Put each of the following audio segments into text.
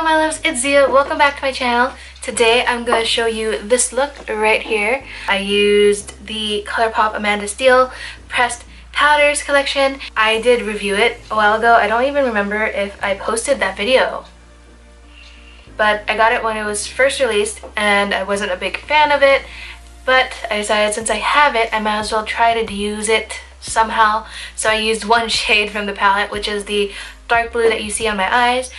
my loves, it's Ziya. Welcome back to my channel. Today I'm going to show you this look right here. I used the ColourPop Amanda Steele Pressed Powders collection. I did review it a while ago. I don't even remember if I posted that video. But I got it when it was first released and I wasn't a big fan of it. But I decided since I have it, I might as well try to use it somehow. So I used one shade from the palette, which is the dark blue that you see on my eyes.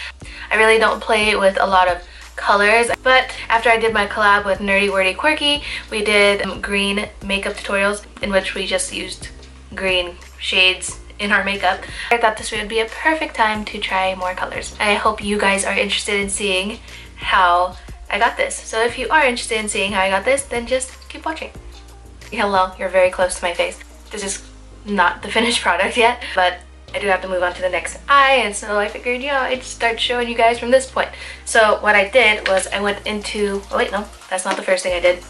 I really don't play with a lot of colors, but after I did my collab with Nerdy Wordy Quirky, we did green makeup tutorials in which we just used green shades in our makeup. I thought this would be a perfect time to try more colors. I hope you guys are interested in seeing how I got this. So if you are interested in seeing how I got this, then just keep watching. Hello, you're very close to my face. This is not the finished product yet, but I do have to move on to the next eye, and so I figured, you know, I'd start showing you guys from this point. So what I did was I went into, oh wait, no, that's not the first thing I did.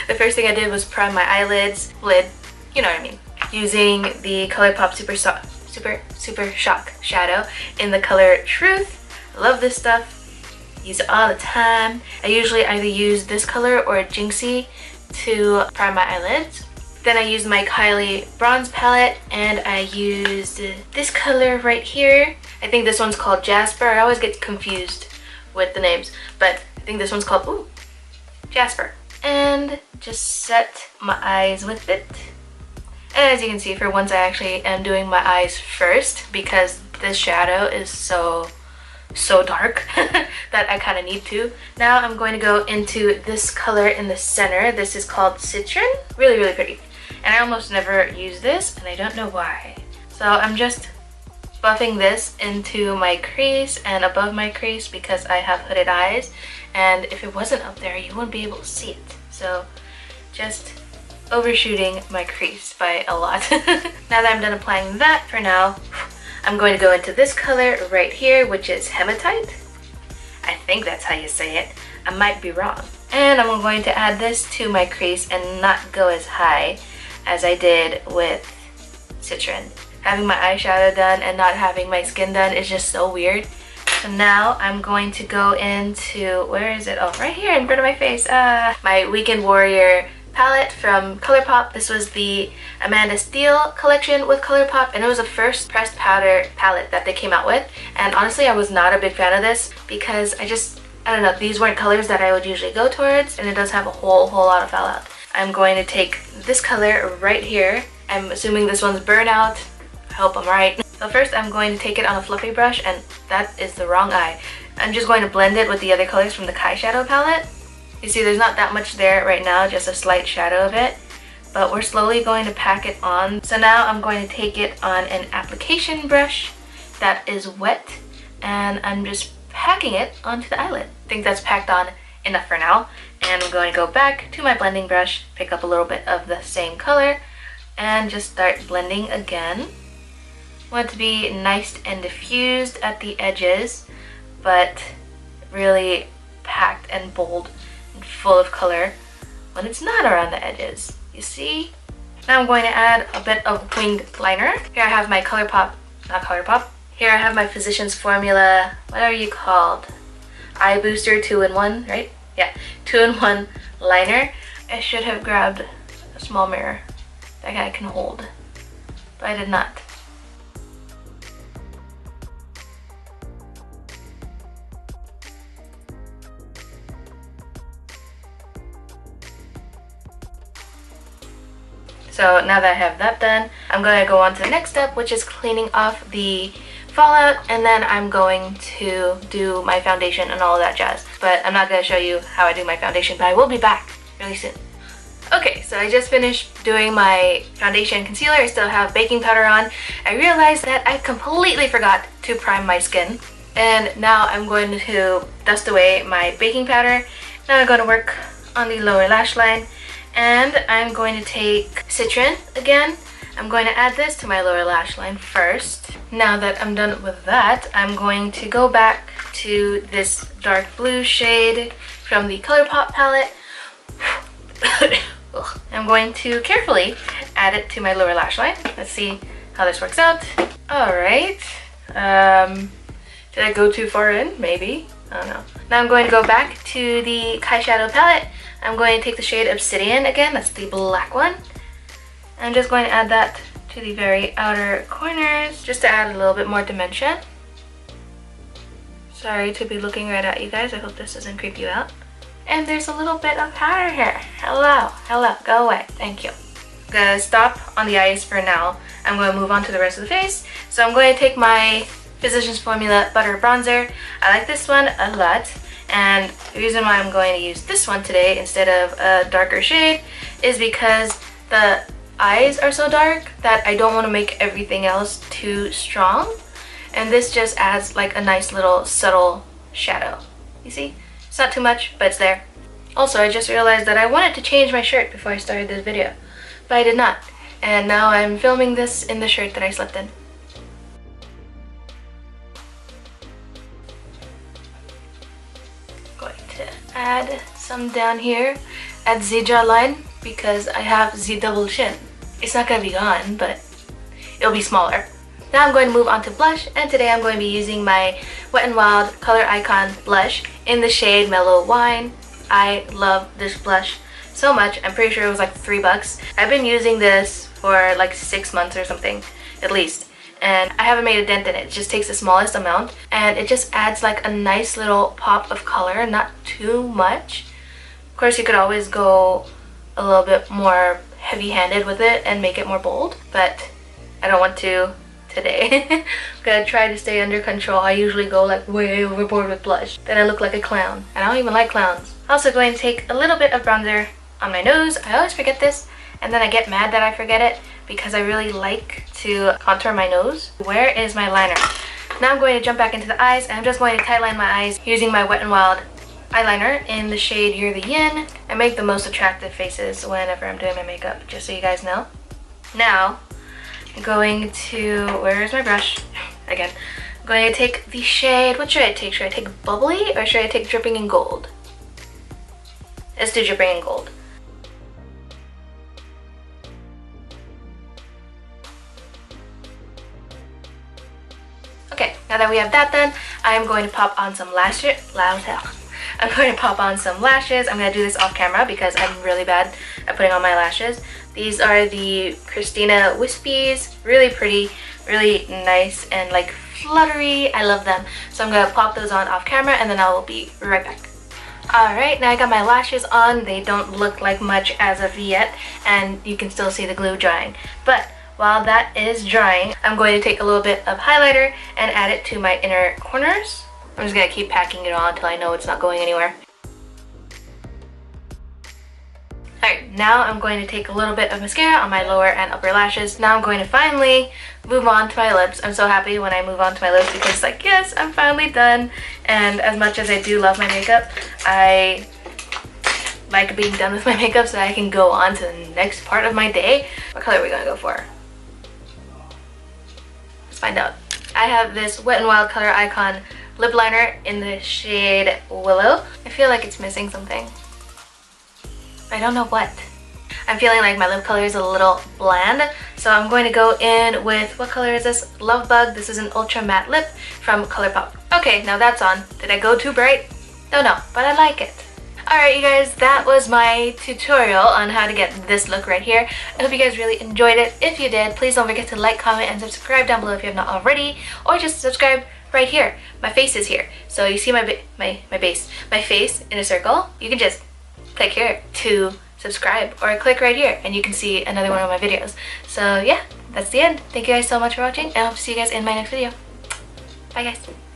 The first thing I did was prime my eyelids, lid, you know what I mean, using the ColourPop Super Shock Shadow in the color Truth. I love this stuff. Use it all the time. I usually either use this color or Jinxie to prime my eyelids. Then I used my Kylie bronze palette and I used this color right here. I think this one's called Jasper. I always get confused with the names, but I think this one's called Jasper. And just set my eyes with it. And as you can see, for once I actually am doing my eyes first because this shadow is so dark that I kind of need to. Now I'm going to go into this color in the center. This is called Citron. Really, really pretty. And I almost never use this, and I don't know why. So I'm just buffing this into my crease and above my crease because I have hooded eyes. And if it wasn't up there, you wouldn't be able to see it. So just overshooting my crease by a lot. Now that I'm done applying that for now, I'm going to go into this color right here, which is Hematite. I think that's how you say it. I might be wrong. And I'm going to add this to my crease and not go as high as I did with Citron. Having my eyeshadow done and not having my skin done is just so weird. So now I'm going to go into, where is it? Oh, right here in front of my face. My Weekend Warrior palette from ColourPop. This was the Amanda Steele collection with ColourPop, and it was the first pressed powder palette that they came out with. And honestly, I was not a big fan of this because I don't know, these weren't colors that I would usually go towards, and it does have a whole lot of fallout. I'm going to take this color right here. I'm assuming this one's Burnout. I hope I'm right. So first I'm going to take it on a fluffy brush, and that is the wrong eye. I'm just going to blend it with the other colors from the Kai Shadow palette. You see there's not that much there right now, just a slight shadow of it. But we're slowly going to pack it on. So now I'm going to take it on an application brush that is wet, and I'm just packing it onto the eyelid. I think that's packed on enough for now. And I'm going to go back to my blending brush, pick up a little bit of the same color, and just start blending again. I want it to be nice and diffused at the edges, but really packed and bold and full of color when it's not around the edges. You see? Now I'm going to add a bit of winged liner. Here I have my Here I have my Physicians Formula, what are you called? Eye Booster 2-in-1, right? Yeah, 2-in-1 liner. I should have grabbed a small mirror that I can hold, but I did not. So now that I have that done, I'm going to go on to the next step, which is cleaning off the fallout, and then I'm going to do my foundation and all of that jazz. But I'm not going to show you how I do my foundation, but I will be back really soon. Okay, so I just finished doing my foundation and concealer. I still have baking powder on. I realized that I completely forgot to prime my skin, and now I'm going to dust away my baking powder. Now I'm going to work on the lower lash line, and I'm going to take Citron again. I'm going to add this to my lower lash line first. Now that I'm done with that, I'm going to go back to this dark blue shade from the ColourPop palette. I'm going to carefully add it to my lower lash line. Let's see how this works out. Alright. Did I go too far in? Maybe. I don't know. Now I'm going to go back to the eyeshadow palette. I'm going to take the shade Obsidian again. That's the black one. I'm just going to add that to the very outer corners just to add a little bit more dimension. Sorry to be looking right at you guys. I hope this doesn't creep you out. And there's a little bit of powder here. Hello, hello, go away. Thank you. I'm gonna stop on the eyes for now. I'm going to move on to the rest of the face. So I'm going to take my Physicians Formula Butter Bronzer. I like this one a lot. And the reason why I'm going to use this one today instead of a darker shade is because the eyes are so dark that I don't want to make everything else too strong. And this just adds like a nice little subtle shadow. You see? It's not too much, but it's there. Also, I just realized that I wanted to change my shirt before I started this video, but I did not. And now I'm filming this in the shirt that I slept in. Going to add some down here at Z jawline because I have Z double chin. It's not going to be gone, but it'll be smaller. Now I'm going to move on to blush, and today I'm going to be using my Wet n Wild Color Icon blush in the shade Mellow Wine. I love this blush so much. I'm pretty sure it was like $3. I've been using this for like 6 months or something, at least. And I haven't made a dent in it. It just takes the smallest amount, and it just adds like a nice little pop of color, not too much. Of course, you could always go a little bit more heavy-handed with it and make it more bold, but I don't want to today. I'm gonna try to stay under control. I usually go like way overboard with blush. Then I look like a clown, and I don't even like clowns. Also going to take a little bit of bronzer on my nose. I always forget this, and then I get mad that I forget it because I really like to contour my nose. Where is my liner? Now I'm going to jump back into the eyes, and I'm just going to tightline my eyes using my Wet n Wild eyeliner in the shade You're the Yin. I make the most attractive faces whenever I'm doing my makeup, just so you guys know. Now I'm going to, where is my brush? Again, I'm going to take the shade, what should I take? Should I take Bubbly or should I take Dripping in Gold? Let's do Dripping in Gold. Okay, now that we have that done, I'm going to pop on some lashes. I'm going to pop on some lashes. I'm going to do this off camera because I'm really bad at putting on my lashes. These are the Christina Wispies. Really pretty, really nice, and like fluttery. I love them. So I'm going to pop those on off camera, and then I will be right back. Alright, now I got my lashes on. They don't look like much as of yet, and you can still see the glue drying. But while that is drying, I'm going to take a little bit of highlighter and add it to my inner corners. I'm just going to keep packing it on until I know it's not going anywhere. Alright, now I'm going to take a little bit of mascara on my lower and upper lashes. Now I'm going to finally move on to my lips. I'm so happy when I move on to my lips because it's like, yes, I'm finally done. And as much as I do love my makeup, I like being done with my makeup so I can go on to the next part of my day. What color are we going to go for? Let's find out. I have this Wet n Wild Color Icon lip liner in the shade Willow. I feel like it's missing something. I don't know what. I'm feeling like my lip color is a little bland, so I'm going to go in with, what color is this? Love Bug. This is an ultra matte lip from ColourPop. Okay, now that's on. Did I go too bright? Don't know, but I like it. Alright you guys, that was my tutorial on how to get this look right here. I hope you guys really enjoyed it. If you did, please don't forget to like, comment, and subscribe down below if you have not already, or just subscribe right here. My face is here. So you see my face in a circle. You can just click here to subscribe, or click right here and you can see another one of my videos. So yeah, that's the end. Thank you guys so much for watching, and I hope to see you guys in my next video. Bye guys.